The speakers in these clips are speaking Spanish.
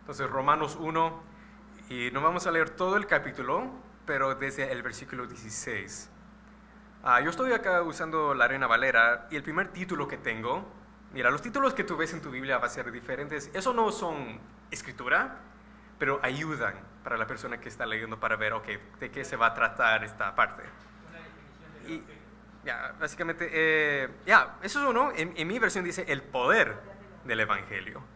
Entonces, Romanos 1, y no vamos a leer todo el capítulo, pero desde el versículo 16. Yo estoy acá usando la Reina Valera, y el primer título que tengo, mira, los títulos que tú ves en tu Biblia van a ser diferentes. Eso no son escritura, pero ayudan para la persona que está leyendo para ver, ok, de qué se va a tratar esta parte. Y, básicamente, eso es uno. En mi versión dice el poder del Evangelio.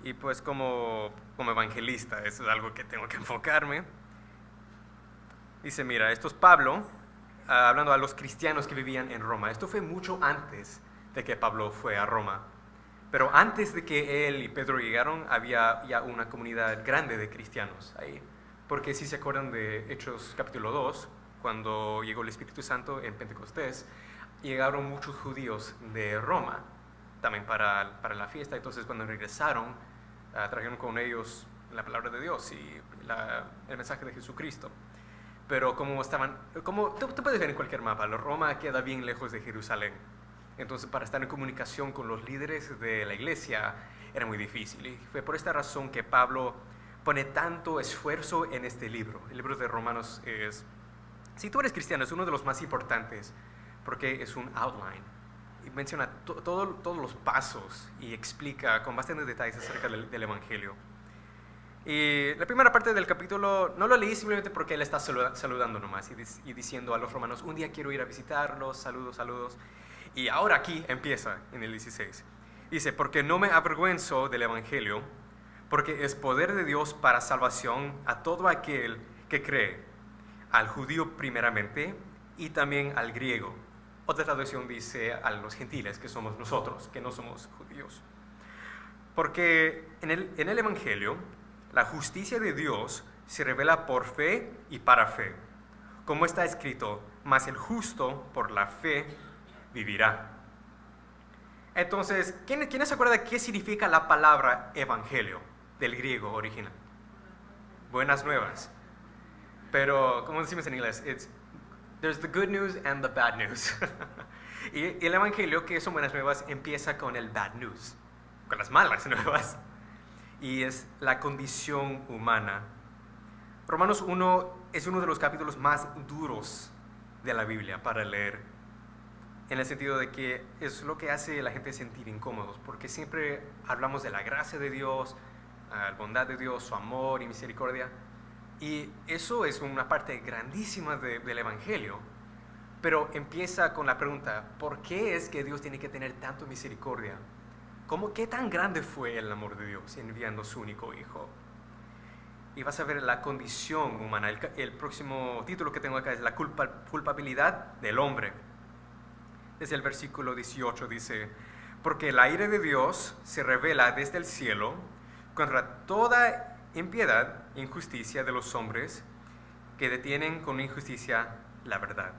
Y pues como evangelista, eso es algo que tengo que enfocarme. Dice, mira, esto es Pablo, hablando a los cristianos que vivían en Roma. Esto fue mucho antes de que Pablo fue a Roma. Pero antes de que él y Pedro llegaron, había ya una comunidad grande de cristianos ahí. Porque si se acuerdan de Hechos capítulo 2, cuando llegó el Espíritu Santo en Pentecostés, llegaron muchos judíos de Roma también para la fiesta. Entonces cuando regresaron, trajeron con ellos la palabra de Dios y el mensaje de Jesucristo. Pero tú puedes ver en cualquier mapa, Roma queda bien lejos de Jerusalén. Entonces, para estar en comunicación con los líderes de la iglesia era muy difícil. Y fue por esta razón que Pablo pone tanto esfuerzo en este libro. El libro de Romanos es, si tú eres cristiano, es uno de los más importantes porque es un outline. Y menciona todos los pasos y explica con bastantes detalles acerca del Evangelio. Y la primera parte del capítulo no lo leí simplemente porque él está saludando nomás y diciendo a los romanos, un día quiero ir a visitarlos, saludos. Y ahora aquí empieza en el 16. Dice, porque no me avergüenzo del Evangelio, porque es poder de Dios para salvación a todo aquel que cree, al judío primeramente y también al griego. Otra traducción dice a los gentiles, que somos nosotros, que no somos judíos. Porque en el Evangelio, la justicia de Dios se revela por fe y para fe. Como está escrito, mas el justo por la fe vivirá. Entonces, ¿quién se acuerda de qué significa la palabra evangelio del griego original? Buenas nuevas. Pero, como decimos en inglés, there's the good news and the bad news. Y el evangelio, que son buenas nuevas, empieza con el bad news, con las malas nuevas. Y es la condición humana. Romanos 1 es uno de los capítulos más duros de la Biblia para leer, en el sentido de que es lo que hace a la gente sentir incómodos, porque siempre hablamos de la gracia de Dios, la bondad de Dios, su amor y misericordia, y eso es una parte grandísima del Evangelio, pero empieza con la pregunta, ¿por qué es que Dios tiene que tener tanto misericordia? ¿Qué tan grande fue el amor de Dios enviando su único hijo? Y vas a ver la condición humana. El próximo título que tengo acá es la culpabilidad del hombre. Desde el versículo 18 dice, porque la ira de Dios se revela desde el cielo contra toda impiedad e injusticia de los hombres que detienen con injusticia la verdad.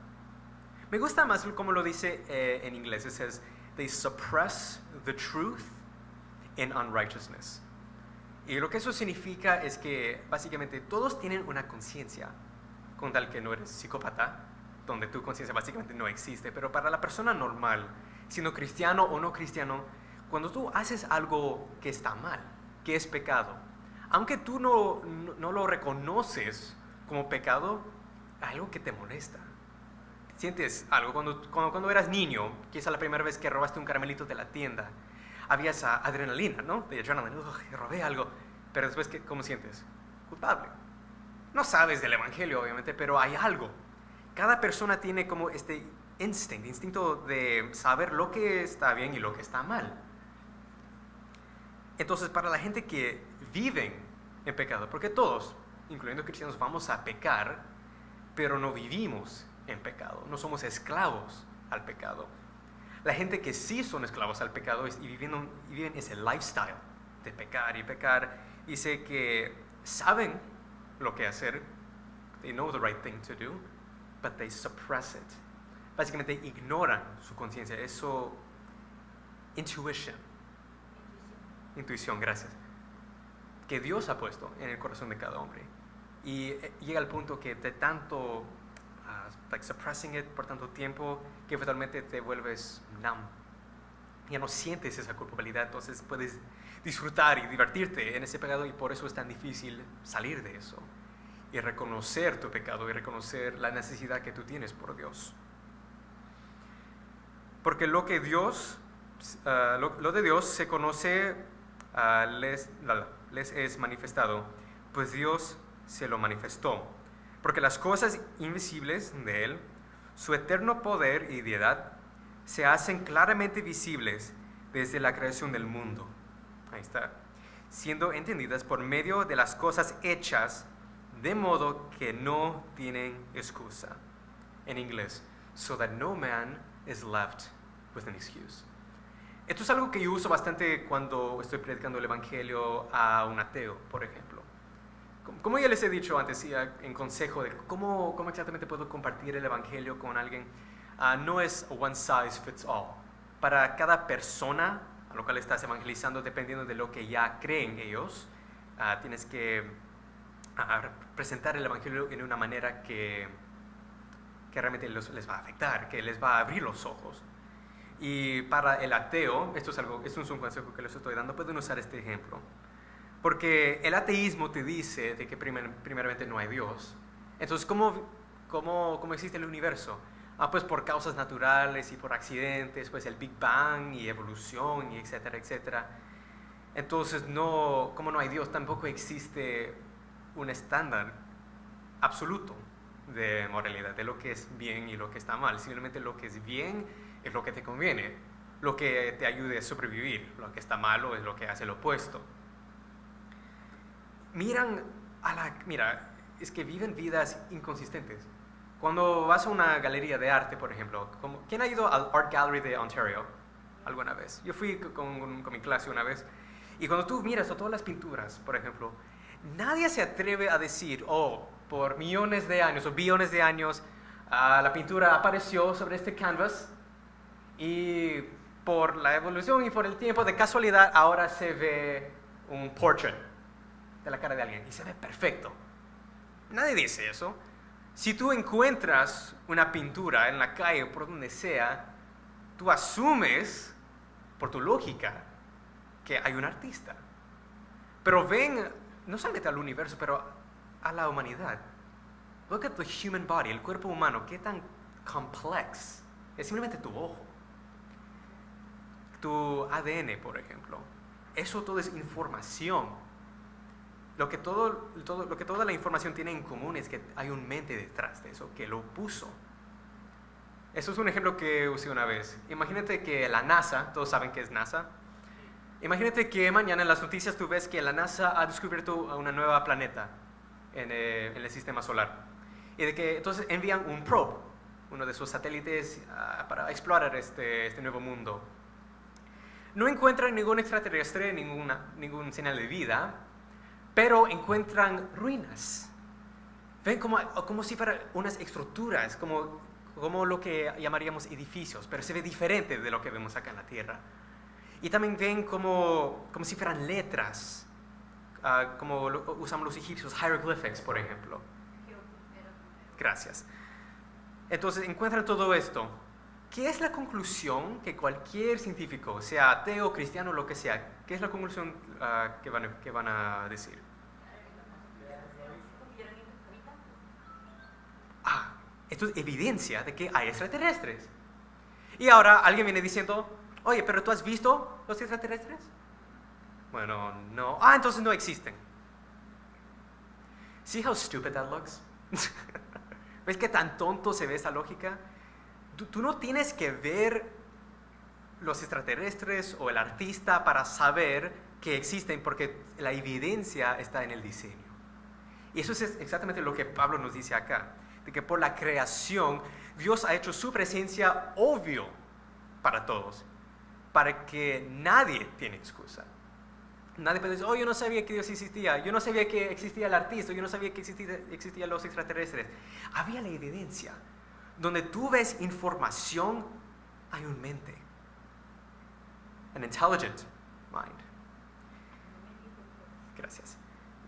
Me gusta más como lo dice en inglés. It says, they suppress the truth in unrighteousness. Y lo que eso significa es que básicamente todos tienen una conciencia, con tal que no eres psicópata, donde tu conciencia básicamente no existe. Pero para la persona normal, siendo cristiano o no cristiano, cuando tú haces algo que está mal, que es pecado, aunque tú no lo reconoces como pecado, algo que te molesta. Sientes algo cuando eras niño, quizá la primera vez que robaste un caramelito de la tienda, había esa adrenalina, ¿no? De adrenalina, robé algo, pero después, ¿cómo sientes? Culpable. No sabes del Evangelio, obviamente, pero hay algo. Cada persona tiene como este instinto de saber lo que está bien y lo que está mal. Entonces, para la gente que viven en pecado, porque todos, incluyendo cristianos, vamos a pecar, pero no vivimos en pecado, no somos esclavos al pecado. La gente que sí son esclavos al pecado y viven ese lifestyle de pecar y pecar, dice que saben lo que hacer, they know the right thing to do, but they suppress it. Básicamente ignoran su conciencia, eso, intuición, gracias, que Dios ha puesto en el corazón de cada hombre. Y llega al punto que de tanto suppressing it por tanto tiempo, que eventualmente te vuelves numb. Ya no sientes esa culpabilidad, entonces puedes disfrutar y divertirte en ese pecado y por eso es tan difícil salir de eso y reconocer tu pecado y reconocer la necesidad que tú tienes por Dios. Porque lo de Dios se conoce, les es manifestado, pues Dios se lo manifestó. Porque las cosas invisibles de Él, su eterno poder y deidad, se hacen claramente visibles desde la creación del mundo. Ahí está. Siendo entendidas por medio de las cosas hechas, de modo que no tienen excusa. En inglés, so that no man is left with an excuse. Esto es algo que yo uso bastante cuando estoy predicando el evangelio a un ateo, por ejemplo. Como ya les he dicho antes, en consejo de cómo exactamente puedo compartir el evangelio con alguien, no es one size fits all. Para cada persona a lo cual estás evangelizando, dependiendo de lo que ya creen ellos, tienes que presentar el evangelio en una manera que realmente les va a afectar, que les va a abrir los ojos. Y para el ateo, esto es un consejo que les estoy dando, pueden usar este ejemplo. Porque el ateísmo te dice de que primeramente no hay Dios. Entonces, ¿cómo existe el universo? Pues por causas naturales y por accidentes, pues el Big Bang y evolución y etcétera, etcétera. Entonces, como no hay Dios, tampoco existe un estándar absoluto de moralidad, de lo que es bien y lo que está mal. Simplemente lo que es bien es lo que te conviene, lo que te ayude a sobrevivir. Lo que está malo es lo que hace lo opuesto. Mira, es que viven vidas inconsistentes. Cuando vas a una galería de arte, por ejemplo, ¿quién ha ido al Art Gallery de Ontario alguna vez? Yo fui con mi clase una vez, y cuando tú miras a todas las pinturas, por ejemplo, nadie se atreve a decir, por millones de años o billones de años, la pintura apareció sobre este canvas, y por la evolución y por el tiempo, de casualidad, ahora se ve un portrait de la cara de alguien, y se ve perfecto. Nadie dice eso. Si tú encuentras una pintura en la calle o por donde sea, tú asumes, por tu lógica, que hay un artista. Pero ven, no solamente al universo, pero a la humanidad. Look at the human body, el cuerpo humano, qué tan complex. Es simplemente tu ojo. Tu ADN, por ejemplo. Eso todo es información. Lo que toda la información tiene en común es que hay un mente detrás de eso, que lo puso. Eso es un ejemplo que usé una vez. Imagínate que la NASA, todos saben qué es NASA. Imagínate que mañana en las noticias tú ves que la NASA ha descubierto una nueva planeta en el sistema solar. Y de que entonces envían un probe, uno de sus satélites, para explorar este nuevo mundo. No encuentran ningún extraterrestre, ningún señal de vida, pero encuentran ruinas. Ven como si fueran unas estructuras, como lo que llamaríamos edificios, pero se ve diferente de lo que vemos acá en la Tierra. Y también ven como si fueran letras, como usamos los egipcios, hieroglyphics, por ejemplo. Gracias. Entonces encuentran todo esto. ¿Qué es la conclusión que cualquier científico, sea ateo, cristiano, lo que sea, qué es la conclusión que van a decir? Esto es evidencia de que hay extraterrestres. Y ahora alguien viene diciendo, oye, ¿pero tú has visto los extraterrestres? Bueno, no. Entonces no existen. See how stupid that looks? ¿Ves qué tan tonto se ve esa lógica? Tú no tienes que ver los extraterrestres o el artista para saber que existen, porque la evidencia está en el diseño. Y eso es exactamente lo que Pablo nos dice acá, de que por la creación Dios ha hecho su presencia obvio para todos, para que nadie tiene excusa. Nadie puede decir, yo no sabía que Dios existía, yo no sabía que existía el artista, yo no sabía que existían los extraterrestres. Había la evidencia. Donde tú ves información, hay un mente. An intelligent mind. Gracias.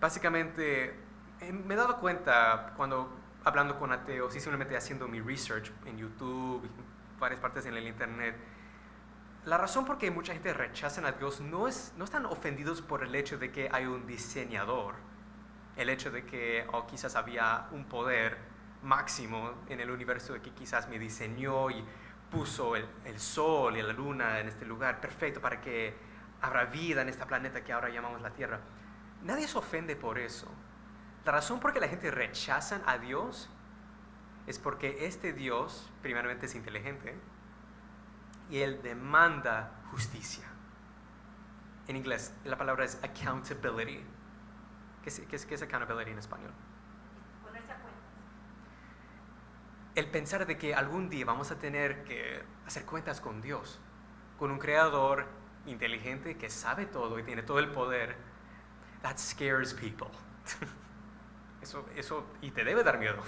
Básicamente, me he dado cuenta cuando hablando con ateos y simplemente haciendo mi research en YouTube, en varias partes en el internet, La razón por qué mucha gente rechaza a Dios no están ofendidos por el hecho de que hay un diseñador, el hecho de que quizás había un poder máximo en el universo de que quizás me diseñó y puso el sol y la luna en este lugar perfecto para que habrá vida en este planeta que ahora llamamos la Tierra. Nadie se ofende por eso. La razón por que la gente rechaza a Dios es porque este Dios primeramente es inteligente y Él demanda justicia. En inglés la palabra es accountability. ¿Qué es accountability en español? Ponerse a cuentas. El pensar de que algún día vamos a tener que hacer cuentas con Dios, con un creador inteligente que sabe todo y tiene todo el poder, that scares people. Eso y te debe dar miedo.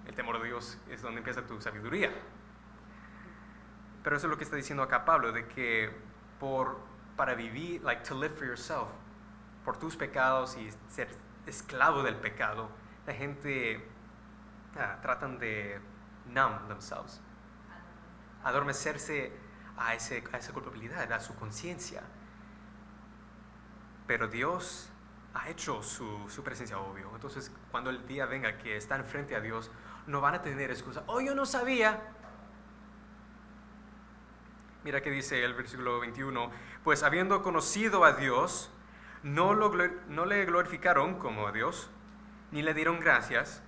El temor de Dios es donde empieza tu sabiduría. Pero eso es lo que está diciendo acá Pablo, de que para vivir, to live for yourself, por tus pecados y ser esclavo del pecado, la gente tratan de numb themselves, adormecerse a esa culpabilidad, a su conciencia. Pero Dios ha hecho su presencia obvio. Entonces, cuando el día venga que están frente a Dios, no van a tener excusa. Yo no sabía. Mira que dice el versículo 21. Pues habiendo conocido a Dios, no le glorificaron como a Dios, ni le dieron gracias,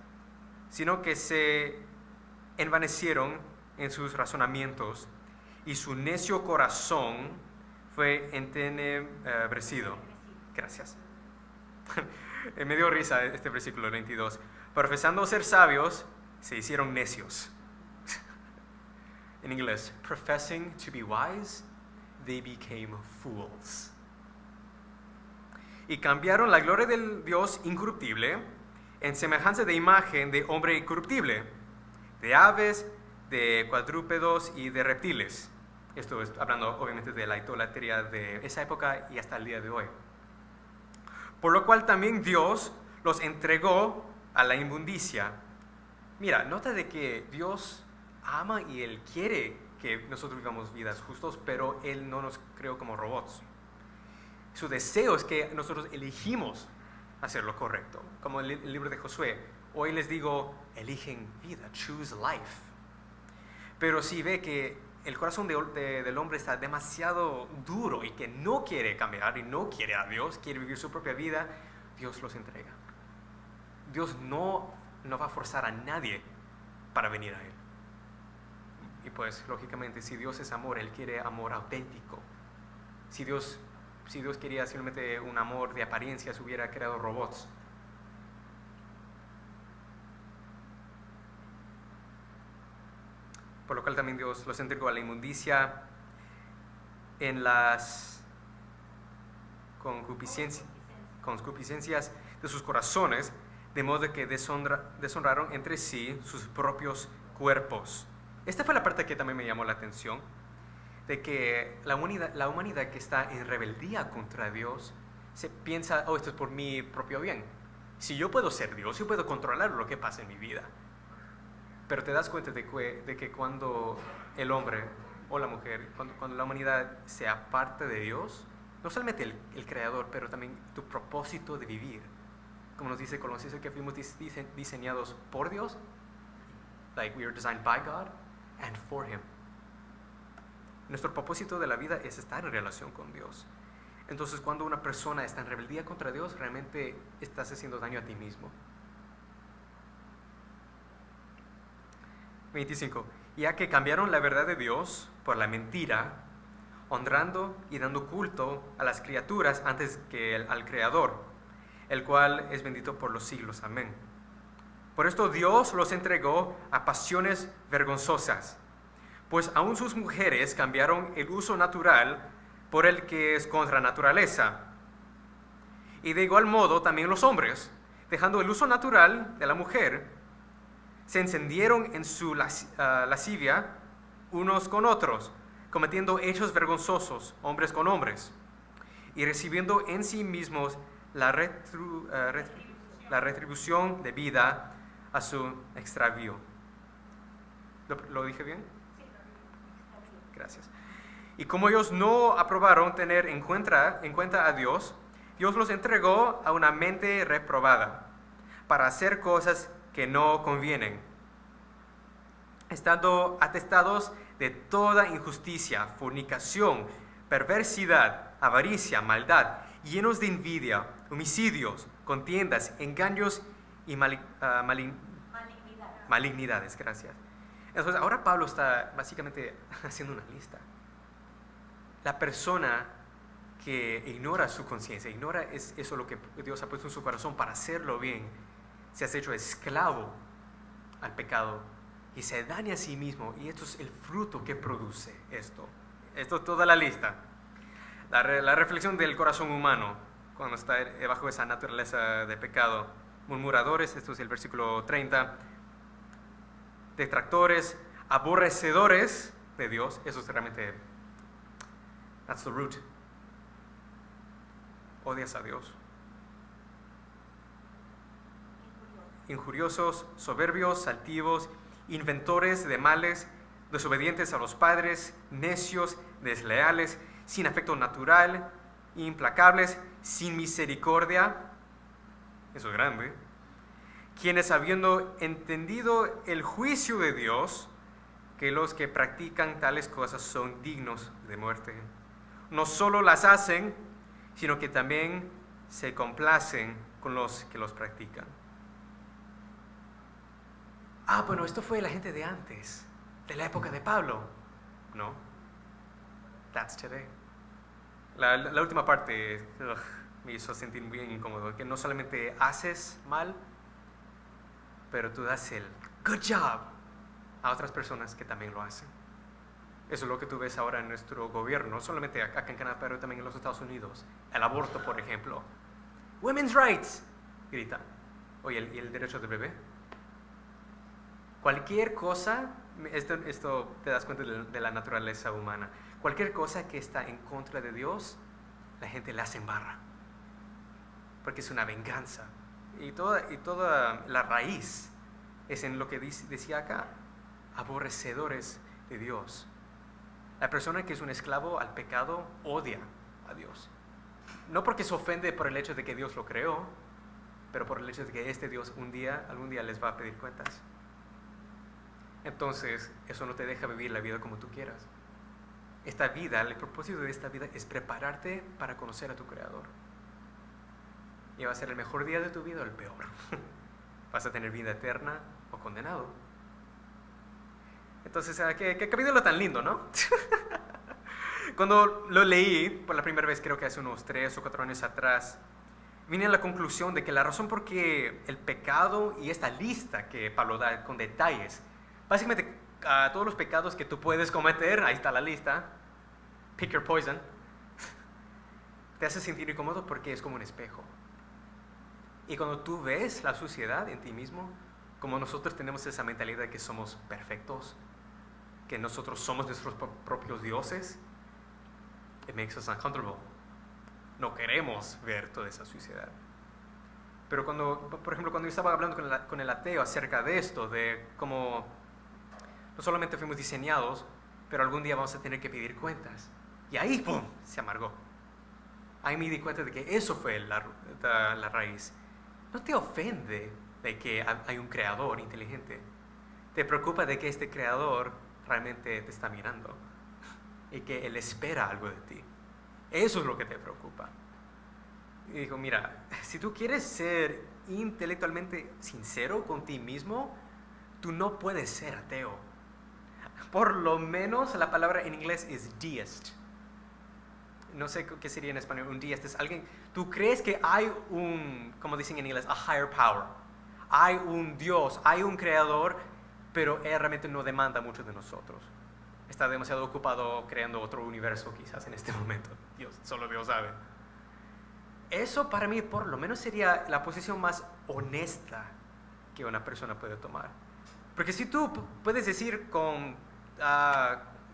sino que se envanecieron en sus razonamientos, y su necio corazón fue entenebrecido. Gracias. Me dio risa este versículo 22. Profesando ser sabios, se hicieron necios. En inglés, professing to be wise, they became fools. Y cambiaron la gloria del Dios incorruptible en semejanza de imagen de hombre incorruptible, de aves, de cuadrúpedos y de reptiles. Esto es hablando obviamente de la idolatría de esa época y hasta el día de hoy. Por lo cual también Dios los entregó a la inmundicia. Mira, nota de que Dios ama y Él quiere que nosotros vivamos vidas justas, pero Él no nos creó como robots. Su deseo es que nosotros elegimos hacer lo correcto. Como el libro de Josué, hoy les digo, eligen vida, choose life. Pero si ve que el corazón del hombre está demasiado duro y que no quiere cambiar y no quiere a Dios, quiere vivir su propia vida, Dios los entrega. Dios no va a forzar a nadie para venir a Él. Y pues, lógicamente, si Dios es amor, Él quiere amor auténtico. Si Dios quería simplemente un amor de apariencias, hubiera creado robots. Por lo cual también Dios los entregó a la inmundicia en las concupiscencias de sus corazones, de modo que deshonraron entre sí sus propios cuerpos. Esta fue la parte que también me llamó la atención, de que la humanidad que está en rebeldía contra Dios se piensa, esto es por mi propio bien. Si yo puedo ser Dios, yo puedo controlar lo que pasa en mi vida. Pero te das cuenta de que cuando el hombre o la mujer, cuando la humanidad se aparta de Dios, no solamente el creador, pero también tu propósito de vivir. Como nos dice Colosenses, que fuimos diseñados por Dios, like we are designed by God and for Him. Nuestro propósito de la vida es estar en relación con Dios. Entonces, cuando una persona está en rebeldía contra Dios, realmente estás haciendo daño a ti mismo. 25. Ya que cambiaron la verdad de Dios por la mentira, honrando y dando culto a las criaturas antes que al Creador, el cual es bendito por los siglos. Amén. Por esto Dios los entregó a pasiones vergonzosas, pues aún sus mujeres cambiaron el uso natural por el que es contra naturaleza. Y de igual modo también los hombres, dejando el uso natural de la mujer, se encendieron en su lascivia unos con otros, cometiendo hechos vergonzosos, hombres con hombres, y recibiendo en sí mismos la retribución debida a su extravío. ¿Lo dije bien? Sí, Gracias. Y como ellos no aprobaron tener en cuenta a Dios, Dios los entregó a una mente reprobada para hacer cosas que no convienen, estando atestados de toda injusticia, fornicación, perversidad, avaricia, maldad, llenos de envidia, homicidios, contiendas, engaños y malignidades. Gracias. Entonces, ahora Pablo está básicamente haciendo una lista. La persona que ignora su conciencia, ignora eso lo que Dios ha puesto en su corazón para hacerlo bien, se ha hecho esclavo al pecado y se daña a sí mismo, y esto es el fruto que produce esto. Esto es toda la lista. La reflexión del corazón humano cuando está bajo esa naturaleza de pecado. Murmuradores, esto es el versículo 30. Detractores, aborrecedores de Dios, eso es realmente, that's the root. Odias a Dios. Injuriosos, soberbios, altivos, inventores de males, desobedientes a los padres, necios, desleales, sin afecto natural, implacables, sin misericordia. Eso es grande. Quienes, habiendo entendido el juicio de Dios, que los que practican tales cosas son dignos de muerte, no solo las hacen, sino que también se complacen con los que los practican. Bueno, esto fue la gente de antes, de la época de Pablo. No, that's today. La última parte me hizo sentir bien incómodo, que no solamente haces mal, pero tú das el good job a otras personas que también lo hacen. Eso es lo que tú ves ahora en nuestro gobierno, no solamente acá en Canadá, pero también en los Estados Unidos. El aborto, por ejemplo. Women's rights, gritan. Oye, ¿y el derecho del bebé? Cualquier cosa, esto te das cuenta de la naturaleza humana. Cualquier cosa que está en contra de Dios, la gente la hace en barra. Porque es una venganza. Y toda la raíz es en lo que decía acá. Aborrecedores de Dios. La persona que es un esclavo al pecado odia a Dios. No porque se ofende por el hecho de que Dios lo creó, pero por el hecho de que este Dios algún día les va a pedir cuentas. Entonces, eso no te deja vivir la vida como tú quieras. Esta vida, el propósito de esta vida es prepararte para conocer a tu Creador. Y va a ser el mejor día de tu vida o el peor. Vas a tener vida eterna o condenado. Entonces, qué capítulo tan lindo, ¿no? Cuando lo leí por la primera vez, creo que hace unos 3 o 4 años atrás, vine a la conclusión de que la razón por qué el pecado y esta lista que Pablo da con detalles, básicamente todos los pecados que tú puedes cometer, ahí está la lista, pick your poison, te hace sentir incómodo porque es como un espejo. Y cuando tú ves la suciedad en ti mismo, como nosotros tenemos esa mentalidad de que somos perfectos, que nosotros somos nuestros propios dioses, it makes us uncomfortable. No queremos ver toda esa suciedad. Pero por ejemplo, cuando yo estaba hablando con el ateo acerca de esto, de cómo no solamente fuimos diseñados, pero algún día vamos a tener que pedir cuentas. Y ahí, ¡pum!, se amargó. Ahí me di cuenta de que eso fue la raíz. No te ofende de que hay un creador inteligente. Te preocupa de que este creador realmente te está mirando y que él espera algo de ti. Eso es lo que te preocupa. Y dijo, mira, si tú quieres ser intelectualmente sincero con ti mismo, tú no puedes ser ateo. Por lo menos la palabra en inglés es deist. No sé qué sería en español un deist. Es alguien, tú crees que hay como dicen en inglés, a higher power. Hay un Dios, hay un creador, pero él realmente no demanda mucho de nosotros. Está demasiado ocupado creando otro universo quizás en este momento. Solo Dios sabe. Eso para mí por lo menos sería la posición más honesta que una persona puede tomar. Porque si tú puedes decir con,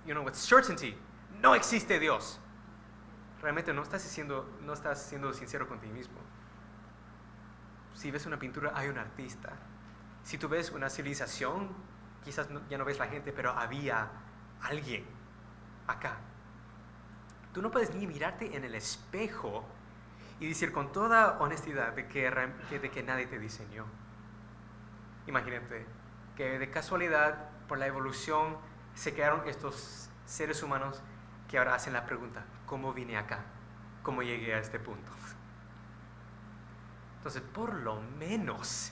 with certainty, no existe Dios, realmente no estás siendo sincero con ti mismo. Si ves una pintura, hay un artista. Si tú ves una civilización, quizás ya no ves la gente, pero había alguien acá. Tú no puedes ni mirarte en el espejo y decir con toda honestidad de que nadie te diseñó. Imagínate que de casualidad, por la evolución, se crearon estos seres humanos que ahora hacen la pregunta, ¿cómo vine acá? ¿Cómo llegué a este punto? Entonces, por lo menos,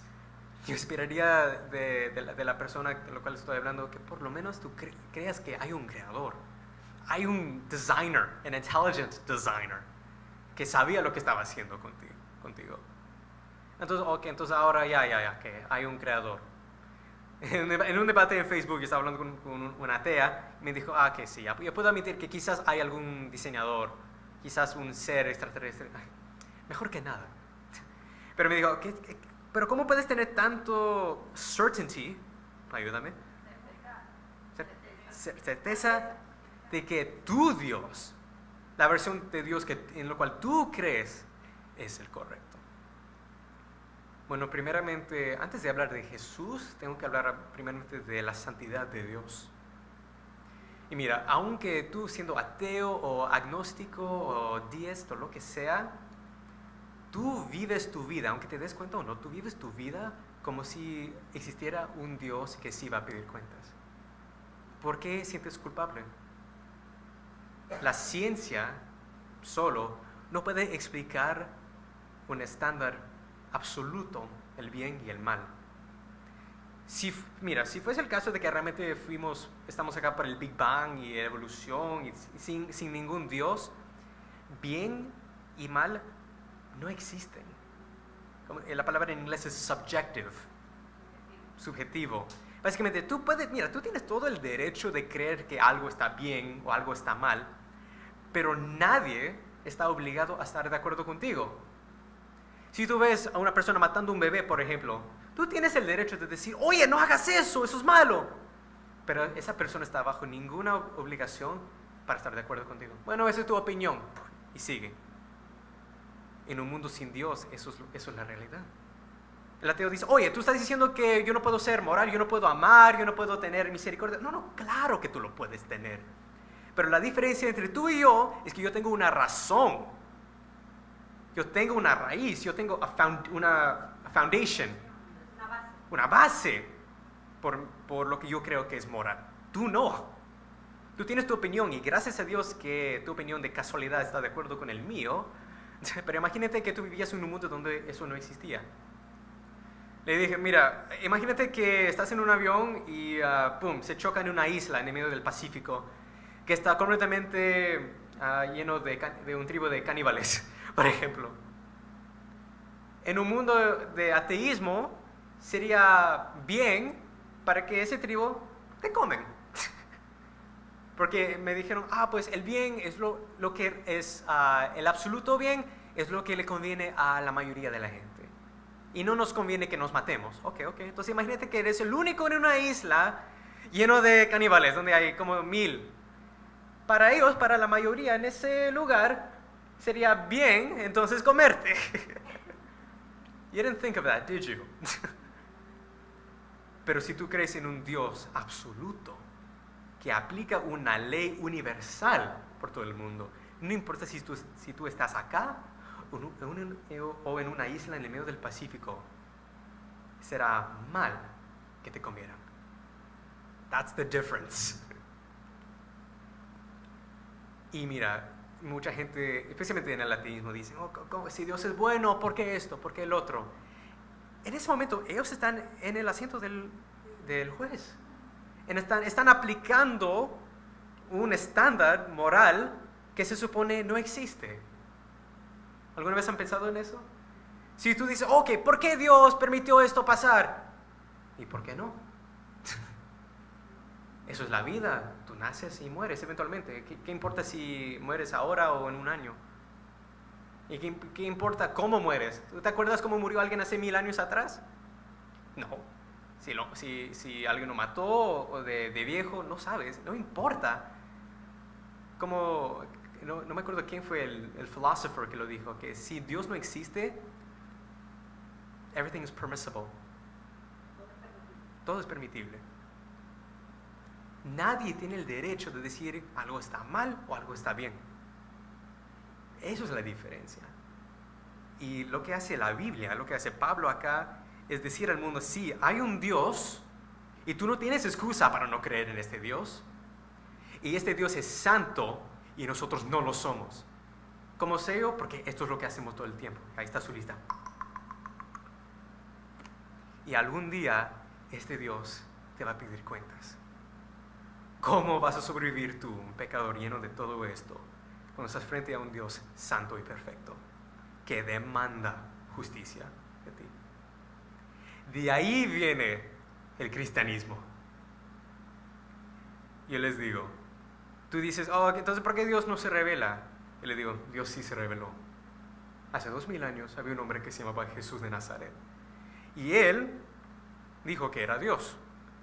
yo esperaría de la persona de la cual estoy hablando que por lo menos tú creas que hay un creador, hay un designer, an intelligent designer, que sabía lo que estaba haciendo contigo. Entonces, ok, entonces ahora ya, que hay un creador. En un debate en Facebook yo estaba hablando con una atea y me dijo, que sí, yo puedo admitir que quizás hay algún diseñador, quizás un ser extraterrestre, mejor que nada. Pero me dijo, pero ¿cómo puedes tener tanto certainty, ayúdame, certeza de que tu Dios, la versión de Dios en la cual tú crees, es el correcto? Bueno, primeramente, antes de hablar de Jesús, tengo que hablar primeramente de la santidad de Dios. Y mira, aunque tú siendo ateo o agnóstico o deísta o lo que sea, tú vives tu vida, aunque te des cuenta o no, tú vives tu vida como si existiera un Dios que sí va a pedir cuentas. ¿Por qué sientes culpable? La ciencia solo no puede explicar un estándar absoluto, el bien y el mal. Mira, si fuese el caso de que realmente estamos acá por el Big Bang y evolución y sin ningún Dios, bien y mal no existen. La palabra en inglés es subjetivo. Básicamente, tú tienes todo el derecho de creer que algo está bien o algo está mal, pero nadie está obligado a estar de acuerdo contigo. Si tú ves a una persona matando a un bebé, por ejemplo, tú tienes el derecho de decir, oye, no hagas eso es malo. Pero esa persona está bajo ninguna obligación para estar de acuerdo contigo. Bueno, esa es tu opinión. Y sigue. En un mundo sin Dios, eso es la realidad. El ateo dice, oye, tú estás diciendo que yo no puedo ser moral, yo no puedo amar, yo no puedo tener misericordia. No, claro que tú lo puedes tener. Pero la diferencia entre tú y yo es que yo tengo una razón. Yo tengo una raíz, yo tengo una foundation, una base por lo que yo creo que es moral. Tú no. Tú tienes tu opinión y gracias a Dios que tu opinión de casualidad está de acuerdo con el mío, pero imagínate que tú vivías en un mundo donde eso no existía. Le dije, mira, imagínate que estás en un avión y se choca en una isla en el medio del Pacífico que está completamente lleno de un tribu de caníbales, por ejemplo. En un mundo de ateísmo sería bien para que ese tribu te comen. Porque me dijeron, pues el bien es lo que es, el absoluto bien es lo que le conviene a la mayoría de la gente. Y no nos conviene que nos matemos. Ok. Entonces imagínate que eres el único en una isla lleno de caníbales, donde hay como 1000. Para ellos, para la mayoría en ese lugar, sería bien entonces comerte. You didn't think of that, did you? Pero si tú crees en un Dios absoluto, que aplica una ley universal por todo el mundo, no importa si tú estás acá o en una isla en el medio del Pacífico, será mal que te comieran. That's the difference. Y mira, mucha gente, especialmente en el ateísmo, dicen, si Dios es bueno, ¿por qué esto? ¿Por qué el otro? En ese momento, ellos están en el asiento del juez. Están aplicando un estándar moral que se supone no existe. ¿Alguna vez han pensado en eso? Si tú dices, ¿por qué Dios permitió esto pasar? ¿Y por qué no? Eso es la vida, tú naces y mueres eventualmente. ¿Qué importa si mueres ahora o en un año? ¿Y qué importa cómo mueres? ¿Tú te acuerdas cómo murió alguien hace 1000 años atrás? No. Si alguien lo mató o de viejo, no sabes, no importa. No me acuerdo quién fue el philosopher que lo dijo, que si Dios no existe, everything is permissible. Todo es permitible. Nadie tiene el derecho de decir algo está mal o algo está bien. Eso es la diferencia. Y lo que hace la Biblia, lo que hace Pablo acá, es decir al mundo, sí, hay un Dios, y tú no tienes excusa para no creer en este Dios. Y este Dios es santo, y nosotros no lo somos. ¿Cómo sé yo? Porque esto es lo que hacemos todo el tiempo. Ahí está su lista. Y algún día, este Dios te va a pedir cuentas. ¿Cómo vas a sobrevivir tú, un pecador lleno de todo esto, cuando estás frente a un Dios santo y perfecto, que demanda justicia de ti? De ahí viene el cristianismo. Yo les digo, tú dices, oh, entonces ¿por qué Dios no se revela? Y le digo, Dios sí se reveló. Hace 2000 años había un hombre que se llamaba Jesús de Nazaret. Y él dijo que era Dios.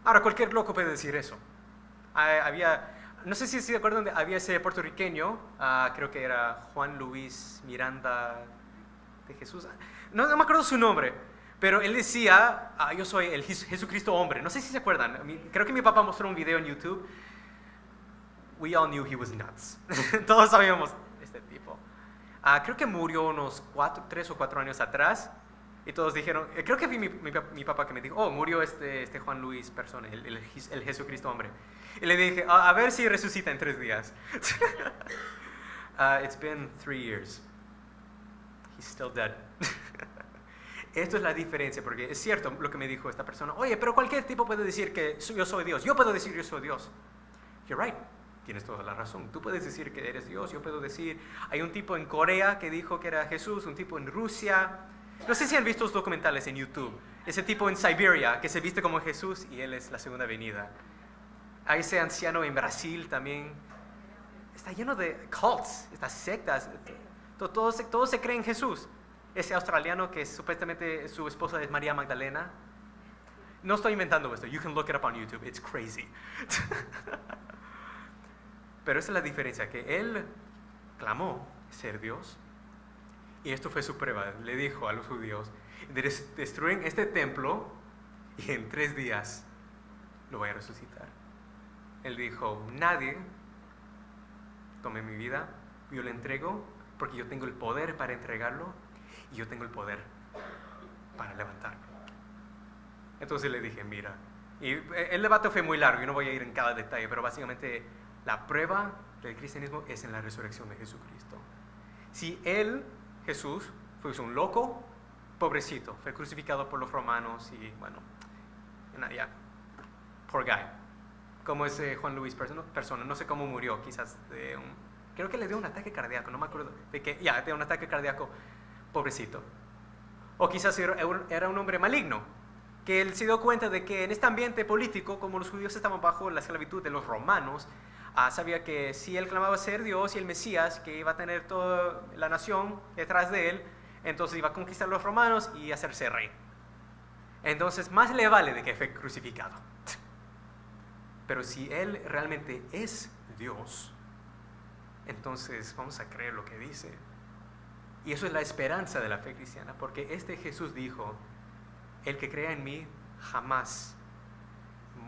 Ahora, cualquier loco puede decir eso. No sé si se acuerdan, había ese puertorriqueño, creo que era Juan Luis Miranda de Jesús. No me acuerdo su nombre, pero él decía, yo soy el Jesucristo hombre. No sé si se acuerdan. Creo que mi papá mostró un video en YouTube. We all knew he was nuts. Todos sabíamos este tipo. Creo que murió unos 3 o 4 años atrás. Y todos dijeron, creo que vi mi papá que me dijo, oh, murió este Juan Luis persona, el Jesucristo hombre. Y le dije, a ver si resucita en 3 días. It's been 3 years. He's still dead. Esto es la diferencia, porque es cierto lo que me dijo esta persona. Oye, pero cualquier tipo puede decir que yo soy Dios. Yo puedo decir yo soy Dios. You're right. Tienes toda la razón. Tú puedes decir que eres Dios. Yo puedo decir, hay un tipo en Corea que dijo que era Jesús, un tipo en Rusia. No sé si han visto los documentales en YouTube. Ese tipo en Siberia que se viste como Jesús y él es la segunda venida. Hay ese anciano en Brasil también. Está lleno de cults, estas sectas. Todos se creen en Jesús. Ese australiano que supuestamente su esposa es María Magdalena. No estoy inventando esto. You can look it up on YouTube. It's crazy. Pero esa es la diferencia, que él clamó ser Dios. Y esto fue su prueba. Le dijo a los judíos, destruyen este templo y en 3 días lo voy a resucitar. Él dijo, nadie tome mi vida, yo le entrego porque yo tengo el poder para entregarlo y yo tengo el poder para levantarlo. Entonces le dije, mira, y el debate fue muy largo, yo no voy a ir en cada detalle, pero básicamente la prueba del cristianismo es en la resurrección de Jesucristo. Si él, Jesús, fue un loco, pobrecito, fue crucificado por los romanos y bueno, ya, poor guy. Como ese Juan Luis persona, no sé cómo murió, quizás creo que le dio un ataque cardíaco, no me acuerdo de qué, de un ataque cardíaco, pobrecito. O quizás era un hombre maligno, que él se dio cuenta de que en este ambiente político, como los judíos estaban bajo la esclavitud de los romanos, sabía que si él clamaba ser Dios y el Mesías, que iba a tener toda la nación detrás de él, entonces iba a conquistar a los romanos y hacerse rey. Entonces más le vale de que fue crucificado. Pero si él realmente es Dios, entonces vamos a creer lo que dice. Y eso es la esperanza de la fe cristiana, porque este Jesús dijo, el que crea en mí jamás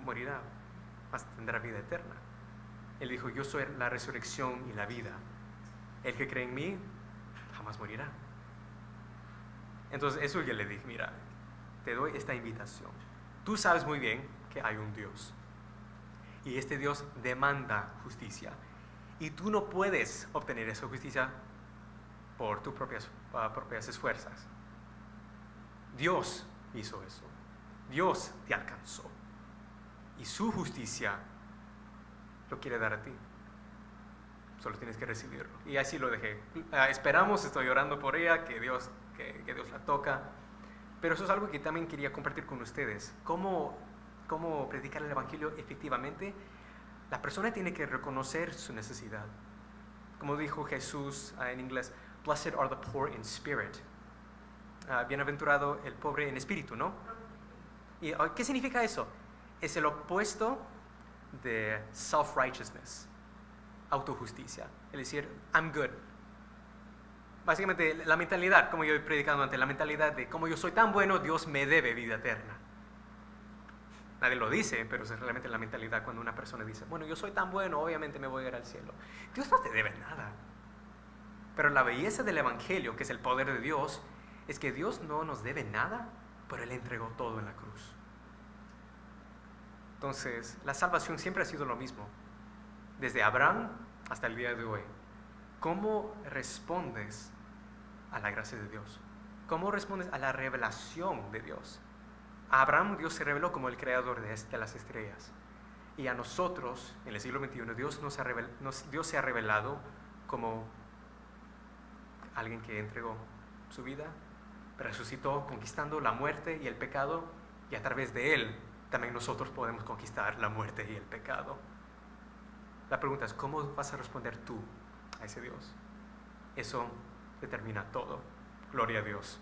morirá, mas tendrá vida eterna. Él dijo, yo soy la resurrección y la vida. El que cree en mí jamás morirá. Entonces eso yo le dije, mira, te doy esta invitación. Tú sabes muy bien que hay un Dios. Y este Dios demanda justicia. Y tú no puedes obtener esa justicia por tus propias esfuerzas. Dios hizo eso. Dios te alcanzó. Y su justicia lo quiere dar a ti. Solo tienes que recibirlo. Y así lo dejé. Esperamos, estoy orando por ella, que Dios la toca. Pero eso es algo que también quería compartir con ustedes. ¿Cómo predicar el Evangelio efectivamente? La persona tiene que reconocer su necesidad. Como dijo Jesús en inglés, blessed are the poor in spirit. Bienaventurado el pobre en espíritu, ¿no? ¿Y qué significa eso? Es el opuesto de self-righteousness, autojusticia. Es decir, I'm good. Básicamente la mentalidad, como yo he predicado antes, la mentalidad de como yo soy tan bueno, Dios me debe vida eterna. Nadie lo dice, pero es realmente la mentalidad cuando una persona dice, bueno, yo soy tan bueno, obviamente me voy a ir al cielo. Dios no te debe nada. Pero la belleza del Evangelio, que es el poder de Dios, es que Dios no nos debe nada, pero Él entregó todo en la cruz. Entonces, la salvación siempre ha sido lo mismo, desde Abraham hasta el día de hoy. ¿Cómo respondes a la gracia de Dios? ¿Cómo respondes a la revelación de Dios? A Abraham Dios se reveló como el creador de las estrellas. Y a nosotros, en el siglo XXI, Dios se ha revelado como alguien que entregó su vida, resucitó conquistando la muerte y el pecado, y a través de Él también nosotros podemos conquistar la muerte y el pecado. La pregunta es, ¿cómo vas a responder tú a ese Dios? Eso determina todo. Gloria a Dios.